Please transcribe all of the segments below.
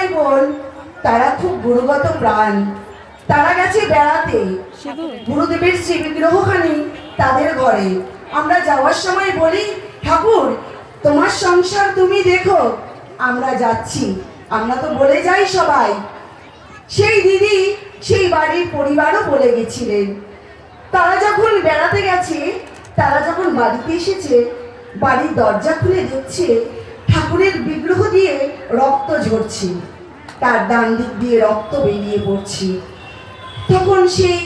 ভাই বোন তারা খুব গুরুগত প্রাণ। তারা গেছে বেড়াতে গুরুদেবের শ্রী বিগ্রহখানি তাদের ঘরে। আমরা যাওয়ার সময় বলি, ঠাকুর তোমার সংসার তুমি দেখো, আমরা যাচ্ছি। আমরা তো বলে যাই সবাই। সেই দিদি সেই বাড়ির পরিবারও বলে গেছিলেন। তারা যখন বেড়াতে গেছে, তারা যখন বাড়িতে এসেছে, বাড়ির দরজা খুলে দেখছে ঠাকুরের বিগ্রহ দিয়ে রক্ত ঝরছে, তার ডান দিক দিয়ে রক্ত বেরিয়ে পড়ছে। তখন সেই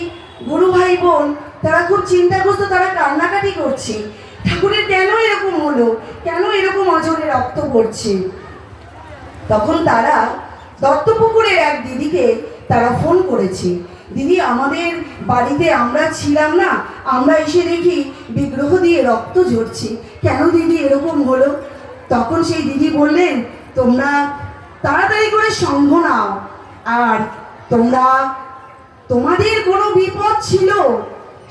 গুরু ভাই বোন তারা খুব চিন্তাগ্রস্ত, তারা কান্নাকাটি করছে, ঠাকুরের কেন এরকম হলো, কেন এরকম অজরে রক্ত পড়ছে। তখন তারা দত্তপুকুরের এক দিদিকে তারা ফোন করেছে, দিদি আমাদের বাড়িতে আমরা ছিলাম না, আমরা এসে দেখি বিগ্রহ দিয়ে রক্ত ঝরছে, কেন দিদি এরকম হলো। তখন সেই দিদি বললেন, তোমরা তাড়াতাড়ি করে সঙ্গ নাও, আর তোমরা তোমাদের কোনো বিপদ ছিল,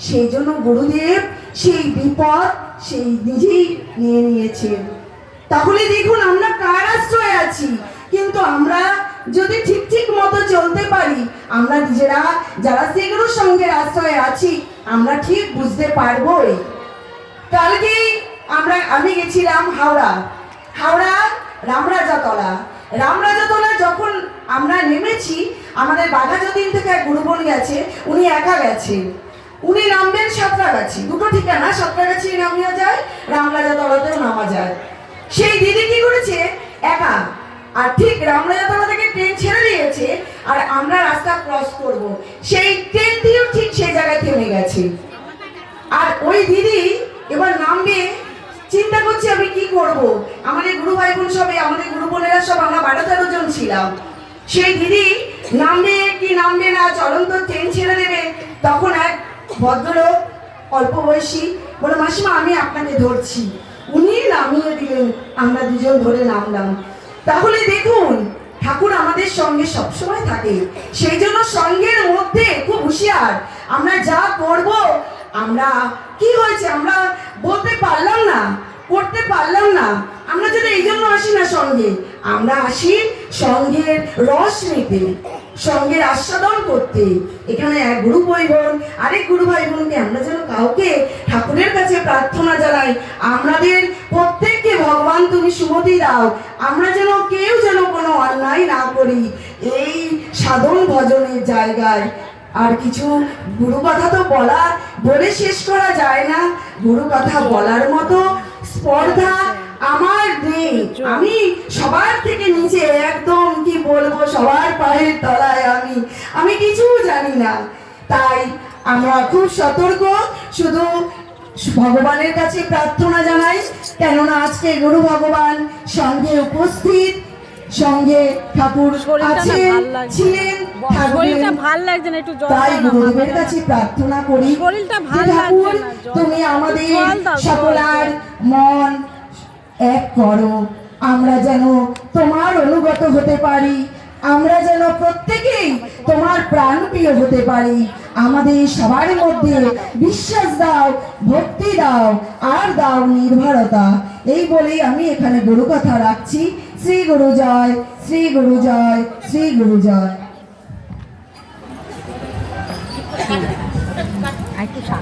সেই জন্য গুরুদেব সেই বিপদ সেই নিজেই নিয়ে নিয়েছেন। তাহলে দেখুন আমরা কার আশ্রয়ে আছি, কিন্তু আমরা যদি ঠিক ঠিক মতো চলতে পারি, আমরা নিজেরা যারা সেগুলোর সঙ্গে আশ্রয়ে আছি, আমরা ঠিক বুঝতে পারবোই। কালকে আমি গেছিলাম হাওড়া রামরাজাতলা যখন আমরা নেমেছি, আমাদের বাঘাযতীন থেকে এক গুরুবোন গেছে, উনি একা গেছেন। উনি নামবেন সাঁতরাগাছি, দুটো ঠিকানা, সাঁতরাগাছি নামিয়া যায়, রামরাজাতলাতেও নামা যায়। সেই দিদি কি করেছে, একা, আর ঠিক রামরাজাতলা থেকে ট্রেন ছেড়ে দিয়েছে, আর আমরা রাস্তা ক্রস করব, সেই ট্রেনটিও ঠিক সেই জায়গায় থেমে গেছে। আর ওই দিদি এবার নামবে, চিন্তা করছি আমি কি করব। আমাদের গুরু ভাই বোন সবাই, আমাদের গুরু বোনেরা সব, আমরা 12-13 জন ছিলাম। সেই দিদি নামবে কি নামবে না, চলন্ত ট্রেন ছেড়ে দেবে। তখন এক ভদ্রলোক অল্প বয়সী বলে, মাসিমা আমি আপনাকে ধরছি। উনি নামিয়ে দিলেন, আমরা দুজন ধরে নামলাম। তাহলে দেখুন ঠাকুর আমাদের সঙ্গে সবসময় থাকে, সেই জন্য সঙ্গের মধ্যে খুব হুঁশিয়ার। আমরা যা করব, আমরা কি হয়েছে আমরা বলতে পারলাম না, করতে পারলাম না, আমরা যদি এই জন্য আসি না সঙ্গে, আমরা আসি সঙ্গের রস নিতে, সঙ্গের আস্বাদন করতে। এখানে এক গুরু ভাই বোন আরেক গুরু ভাই বোনকে আমরা যেন কাউকে ঠাকুরের কাছে প্রার্থনা জানাই, আমাদের প্রত্যেককে ভগবান তুমি সুমতি দাও, আমরা যেন কেউ যেন কোনো অন্যায় না করি এই সাধন ভজনের জায়গায়। আর কিছু গুরু কথা তো বলে শেষ করা যায় না। গুরু কথা বলার মতো স্পর্ধা আমার নেই, আমি সবার থেকে নিচে, একদম কি বলবো, সবার পায়ের তলায় আমি কিছু জানি না। তাই আমরা খুব সতর্ক, শুধু ভগবানের কাছে প্রার্থনা জানাই, কেননা আজকে গুরু ভগবান সঙ্গে উপস্থিত, সঙ্গে ঠাকুর আছেন, ছিলেন, তাই গুরুদেবের কাছে প্রার্থনা করি, ঠাকুর তুমি আমাদের সকলার মন এক করো, আমরা যেন তোমার অনুগত হতে পারি, আমরা যেন প্রত্যেকেই তোমার প্রাণপ্রিয় হতে পারি। আমাদের সবার মধ্যে বিশ্বাস দাও, ভক্তি দাও, আর দাও নির্ভরতা। এই বলেই আমি এখানে গুরু কথা রাখছি। শ্রী গুরু জয়, শ্রী গুরু জয়, শ্রী গুরু জয়।